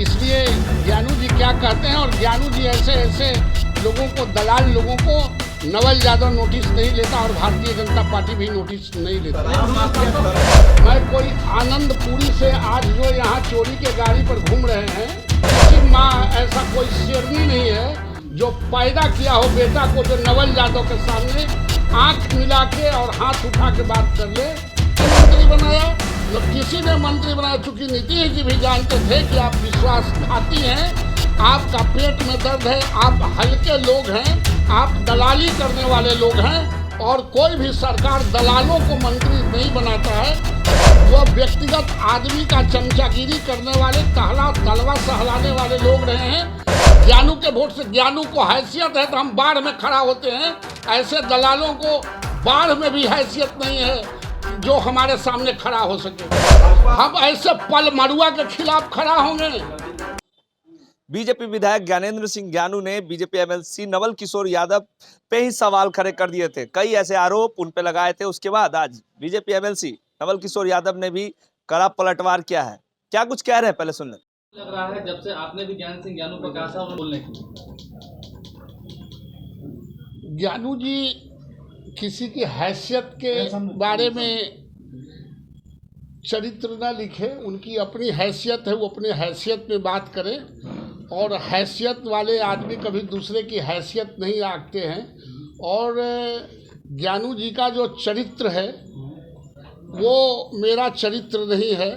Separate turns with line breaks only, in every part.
इसलिए ज्ञानू जी क्या कहते हैं, और ज्ञानू जी ऐसे ऐसे लोगों को, दलाल लोगों को नवल यादव नोटिस नहीं लेता और भारतीय जनता पार्टी भी नोटिस नहीं लेता। मैं कोई आनंदपुरी से आज जो यहाँ चोरी के गाड़ी पर घूम रहे हैं, किसी माँ ऐसा कोई शेरनी नहीं है जो पैदा किया हो बेटा को, जो नवल यादव के सामने आंख मिला के और हाथ उठा के बात कर ले। मंत्री बनाया न किसी ने मंत्री बनाया, चूंकि नीतीश जी भी जानते थे कि आप विश्वासघाती हैं, आपका पेट में दर्द है, आप हल्के लोग हैं, आप दलाली करने वाले लोग हैं, और कोई भी सरकार दलालों को मंत्री नहीं बनाता है। वो व्यक्तिगत आदमी का चमचागिरी करने वाले, तलवा सहलाने वाले लोग रहे हैं। ज्ञानू के वोट से, ज्ञानू को हैसियत है तो हम बाढ़ में खड़ा होते हैं, ऐसे दलालों को बाढ़ में भी हैसियत नहीं है जो हमारे सामने खड़ा हो सके। हम ऐसे पलमरुआ के खिलाफ खड़ा होंगे।
बीजेपी विधायक ज्ञानेंद्र सिंह ज्ञानू ने बीजेपी एमएलसी नवल किशोर यादव पे ही सवाल खड़े कर दिए थे। कई ऐसे आरोप उन पे लगाए थे। उसके बाद आज बीजेपी एमएलसी नवल किशोर यादव ने भी कड़ा पलटवार किया है। क्या कुछ कह रहे हैं, पहले सुन लें।
लग रहा है जब से आपने भी ज्ञान सिंह ज्ञानू को कहा था उन्हें बोलने की।
ज्ञानू जी किसी की हैसियत के बारे में चरित्र न लिखे, उनकी अपनी हैसियत है, वो अपने हैसियत में बात करें, और हैसियत वाले आदमी कभी दूसरे की हैसियत नहीं आंकते हैं। और ज्ञानू जी का जो चरित्र है वो मेरा चरित्र नहीं है।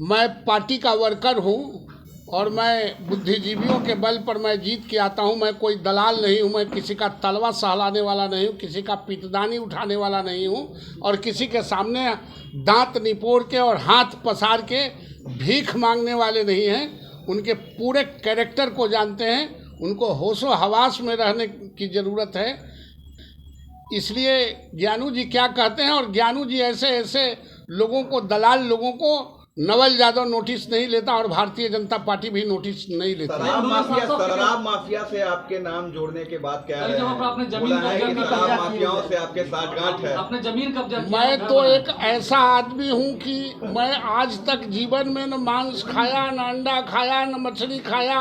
मैं पार्टी का वर्कर हूँ और मैं बुद्धिजीवियों के बल पर मैं जीत के आता हूँ। मैं कोई दलाल नहीं हूँ, मैं किसी का तलवा सहलाने वाला नहीं हूँ, किसी का पीठदानी उठाने वाला नहीं हूँ, और किसी के सामने दांत निपोड़ के और हाथ पसार के भीख मांगने वाले नहीं हैं। उनके पूरे कैरेक्टर को जानते हैं, उनको होशो हवास में रहने की ज़रूरत है। इसलिए ज्ञानू जी क्या कहते हैं, और ज्ञानू जी ऐसे ऐसे लोगों को, दलाल लोगों को नवल यादव नोटिस नहीं लेता और भारतीय जनता पार्टी भी नोटिस नहीं लेती।
शराब माफिया से आपके नाम जोड़ने के बाद कह रहे हैं,
आपने जमीन
शराब माफियाओं से आपके साठगांठ है।
आपने जमीन कब्जा किया।
मैं तो एक ऐसा आदमी हूँ कि मैं आज तक जीवन में न मांस खाया, न अंडा खाया, न मछली खाया,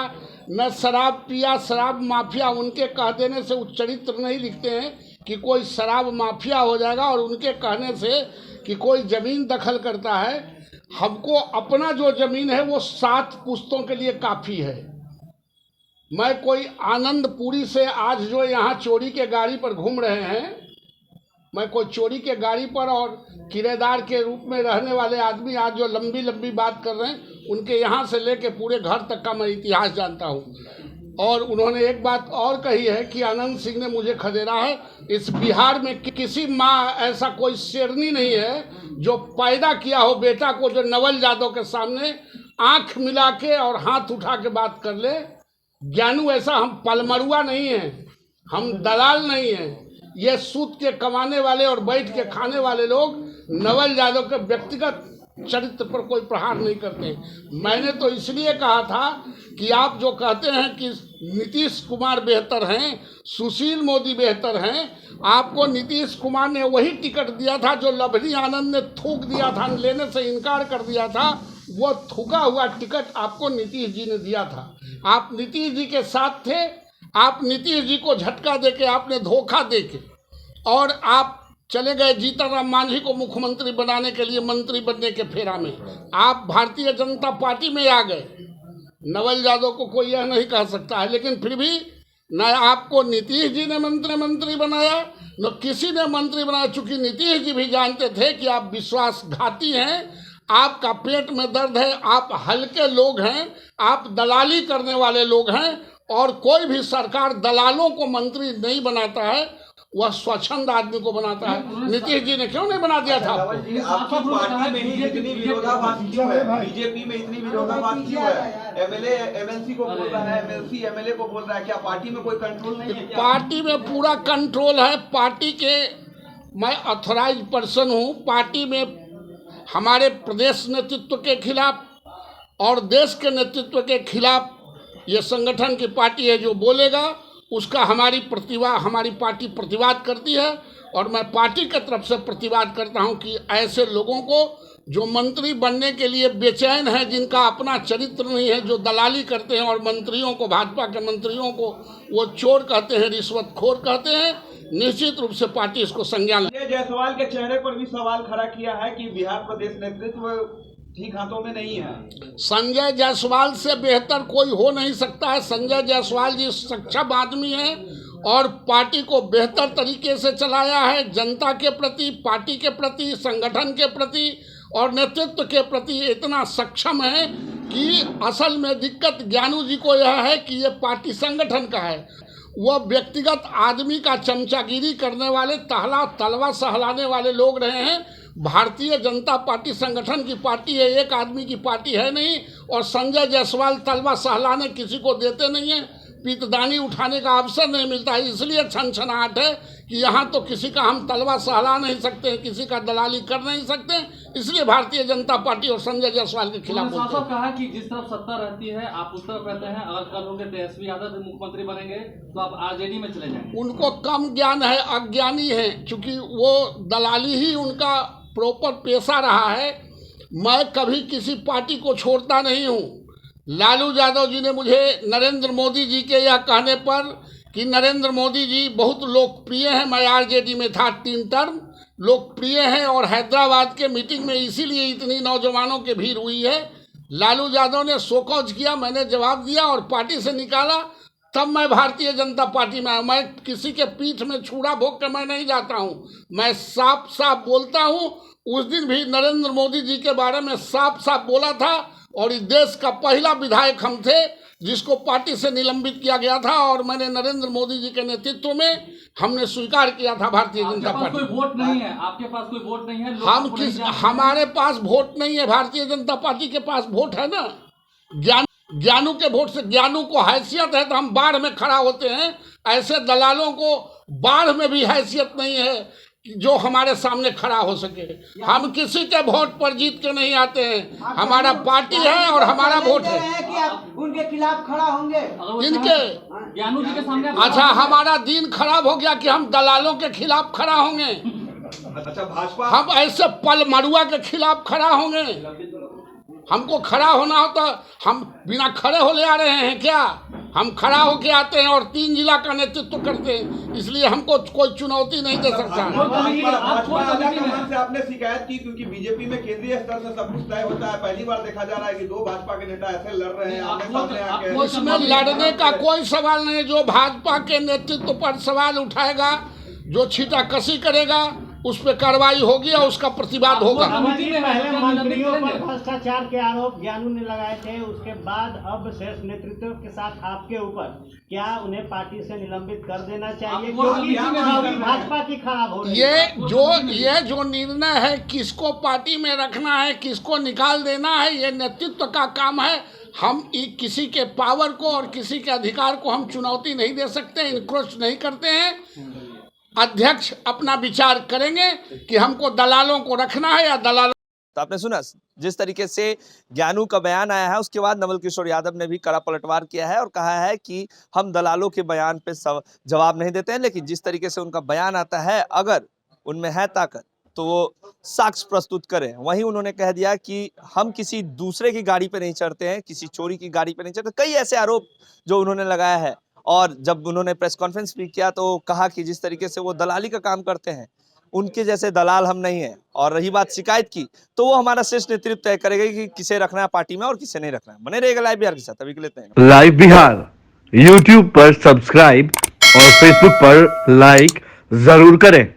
न शराब पिया। शराब माफिया उनके कह देने से उच्चरित्र नहीं लिखते हैं कि कोई शराब माफिया हो जाएगा और उनके कहने से कि कोई ज़मीन दखल करता है। हमको अपना जो ज़मीन है वो 7 पुश्तों के लिए काफ़ी है। मैं कोई आनंदपुरी से आज जो यहाँ चोरी के गाड़ी पर घूम रहे हैं, मैं कोई चोरी के गाड़ी पर और किराएदार के रूप में रहने वाले आदमी आज जो लंबी लंबी बात कर रहे हैं, उनके यहाँ से लेके पूरे घर तक का मैं इतिहास जानता हूँ। और उन्होंने एक बात और कही है कि आनंद सिंह ने मुझे खदेड़ा है। इस बिहार में किसी माँ ऐसा कोई शेरनी नहीं है जो पैदा किया हो बेटा को, जो नवल यादव के सामने आंख मिला के और हाथ उठा के बात कर ले। ज्ञानू ऐसा, हम पलमरुआ नहीं हैं, हम दलाल नहीं हैं। ये सूत के कमाने वाले और बैठ के खाने वाले लोग नवल यादव के व्यक्तिगत चरित्र पर कोई प्रहार नहीं करते। मैंने तो इसलिए कहा था कि आप जो कहते हैं कि नीतीश कुमार बेहतर हैं, सुशील मोदी बेहतर हैं, आपको नीतीश कुमार ने वही टिकट दिया था जो लवली आनंद ने थूक दिया था, लेने से इनकार कर दिया था। वो थूका हुआ टिकट आपको नीतीश जी ने दिया था। आप नीतीश जी के साथ थे, आप नीतीश जी को झटका देके, आपने धोखा देके, और आप चले गए जीतन राम मांझी को मुख्यमंत्री बनाने के लिए, मंत्री बनने के फेरा में। आप भारतीय जनता पार्टी में आ गए। नवल यादव को कोई यह नहीं कह सकता है, लेकिन फिर भी न आपको नीतीश जी ने मंत्री बनाया, न किसी ने मंत्री बनाया, चूंकि नीतीश जी भी जानते थे कि आप विश्वासघाती हैं, आपका पेट में दर्द है, आप हल्के लोग हैं, आप दलाली करने वाले लोग हैं, और कोई भी सरकार दलालों को मंत्री नहीं बनाता है, वह स्वच्छंद आदमी को बनाता है। नीतीश जी ने क्यों नहीं बना दिया था?
आपकी पार्टी में ही इतनी विरोधाभास क्यों है? बीजेपी में इतनी विरोधाभास क्यों है? एमएलए एमएलसी को बोल रहा है, एमएलसी एमएलए को बोल रहा है। क्या पार्टी में कोई कंट्रोल नहीं है?
पार्टी में पूरा कंट्रोल है। पार्टी के मैं ऑथराइज पर्सन हूँ। पार्टी में हमारे प्रदेश नेतृत्व के खिलाफ और देश के नेतृत्व के खिलाफ ये संगठन की पार्टी है। जो बोलेगा उसका हमारी पार्टी प्रतिवाद करती है, और मैं पार्टी की तरफ से प्रतिवाद करता हूं कि ऐसे लोगों को जो मंत्री बनने के लिए बेचैन है, जिनका अपना चरित्र नहीं है, जो दलाली करते हैं और मंत्रियों को, भाजपा के मंत्रियों को वो चोर कहते हैं, रिश्वतखोर कहते हैं, निश्चित रूप से पार्टी इसको संज्ञान।
संजय जायसवाल के चेहरे पर भी सवाल खड़ा किया है कि बिहार प्रदेश नेतृत्व ठीक हाथों में नहीं है।
संजय जायसवाल से बेहतर कोई हो नहीं सकता है। संजय जायसवाल जी सक्षम आदमी हैं और पार्टी को बेहतर तरीके से चलाया है। जनता के प्रति, पार्टी के प्रति, संगठन के प्रति और नेतृत्व के प्रति इतना सक्षम है कि असल में दिक्कत ज्ञानू जी को यह है कि ये पार्टी संगठन का है। वह व्यक्तिगत आदमी का चमचागिरी करने वाले, तलवा सहलाने वाले लोग रहे हैं। भारतीय जनता पार्टी संगठन की पार्टी है, एक आदमी की पार्टी है नहीं। और संजय जायसवाल तलवा सहलाने किसी को देते नहीं है, पीतदानी उठाने का अवसर नहीं मिलता है। इसलिए छनछनाहट है कि यहाँ तो किसी का हम तलवा सहला नहीं सकते, किसी का दलाली कर नहीं सकते। इसलिए भारतीय जनता पार्टी और संजय जायसवाल के खिलाफ बोलते हैं।
कहा कि जिस तरफ सत्ता रहती है आप उस तरफ रहते हैं, अगर कल होंगे तेजस्वी यादव मुख्यमंत्री बनेंगे तो आप आरजेडी में चले जाएंगे।
उनको कम ज्ञान है, अज्ञानी है, क्योंकि वो दलाली ही उनका प्रॉपर पेशा रहा है। मैं कभी किसी पार्टी को छोड़ता नहीं हूँ। लालू यादव जी ने मुझे नरेंद्र मोदी जी के यह कहने पर कि नरेंद्र मोदी जी बहुत लोकप्रिय हैं, मैं आरजेडी में था 3 टर्म, लोकप्रिय हैं और हैदराबाद के मीटिंग में इसीलिए इतनी नौजवानों की भीड़ हुई है। लालू यादव ने शोकॉज किया, मैंने जवाब दिया और पार्टी से निकाला, तब मैं भारतीय जनता पार्टी में आया। मैं किसी के पीठ में छुरा भोग के मैं नहीं जाता हूँ, मैं साफ साफ बोलता हूँ। उस दिन भी नरेंद्र मोदी जी के बारे में साफ साफ बोला था और इस देश का पहला विधायक हम थे जिसको पार्टी से निलंबित किया गया था और मैंने नरेंद्र मोदी जी के नेतृत्व में हमने स्वीकार किया था भारतीय जनता पार्टी।
कोई वोट नहीं है, आपके पास कोई वोट नहीं है,
हमारे पास वोट नहीं है, भारतीय जनता पार्टी के पास वोट है ना। ज्ञानू के वोट से, ज्ञानू को हैसियत है तो हम बाढ़ में खड़ा होते हैं, ऐसे दलालों को बाढ़ में भी हैसियत नहीं है जो हमारे सामने खड़ा हो सके। हम किसी के वोट पर जीत के नहीं आते हैं, हमारा पार्टी है और हमारा वोट है।
कि आप उनके खिलाफ खड़ा होंगे,
इनके
ज्ञानू जी के सामने।
अच्छा, हमारा दिन खराब हो गया कि हम दलालों के खिलाफ खड़ा होंगे।
अच्छा, भाजपा
हम ऐसे पल मरुआ के खिलाफ खड़ा होंगे। हमको खड़ा होना हो तो हम बिना खड़े हो ले आ रहे हैं क्या? हम खड़ा होके आते हैं और 3 जिला का नेतृत्व करते हैं, इसलिए हमको कोई चुनौती नहीं दे सकता।
भाजपा से आपने शिकायत की क्योंकि बीजेपी में केंद्रीय स्तर से सब कुछ तय होता है। पहली बार देखा जा रहा है कि 2 भाजपा के नेता ऐसे लड़ रहे हैं आमने सामने आके।
इसमें लड़ने का कोई सवाल नहीं। जो भाजपा के नेतृत्व पर सवाल उठाएगा, जो छीटाकशी करेगा, उस पर कार्रवाई होगी और उसका प्रतिवाद होगा।
पहले मंत्रियों पर भ्रष्टाचार के आरोप ज्ञानू ने लगाए थे, उसके बाद अब शीर्ष नेतृत्व के साथ आपके ऊपर, क्या उन्हें पार्टी से निलंबित कर देना चाहिए क्योंकि भाजपा की खराब हो रही है?
ये जो निर्णय है किसको पार्टी में रखना है, किसको निकाल देना है, ये नेतृत्व का काम है। हम किसी के पावर को और किसी के अधिकार को हम चुनौती नहीं दे सकते, इनक्रोच नहीं करते हैं। अध्यक्ष अपना विचार करेंगे कि हमको दलालों को रखना है या दलालों।
तो आपने सुना जिस तरीके से ज्ञानू का बयान आया है, उसके बाद नवल किशोर यादव ने भी कड़ा पलटवार किया है और कहा है कि हम दलालों के बयान पे जवाब नहीं देते हैं, लेकिन जिस तरीके से उनका बयान आता है, अगर उनमें है ताकत तो वो साक्ष्य प्रस्तुत करें। वहीं उन्होंने कह दिया कि हम किसी दूसरे की गाड़ी पे नहीं चढ़ते हैं, किसी चोरी की गाड़ी पे नहीं चढ़ते। कई ऐसे आरोप जो उन्होंने लगाया है। और जब उन्होंने प्रेस कॉन्फ्रेंस भी किया तो कहा कि जिस तरीके से वो दलाली का काम करते हैं, उनके जैसे दलाल हम नहीं हैं। और रही बात शिकायत की, तो वो हमारा शीर्ष नेतृत्व तय करेगा कि किसे रखना है पार्टी में और किसे नहीं रखना है। बने रहेगा लाइव बिहार के साथ। अभी के लेते हैं
लाइव बिहार यूट्यूब पर सब्सक्राइब और फेसबुक पर लाइक जरूर करें।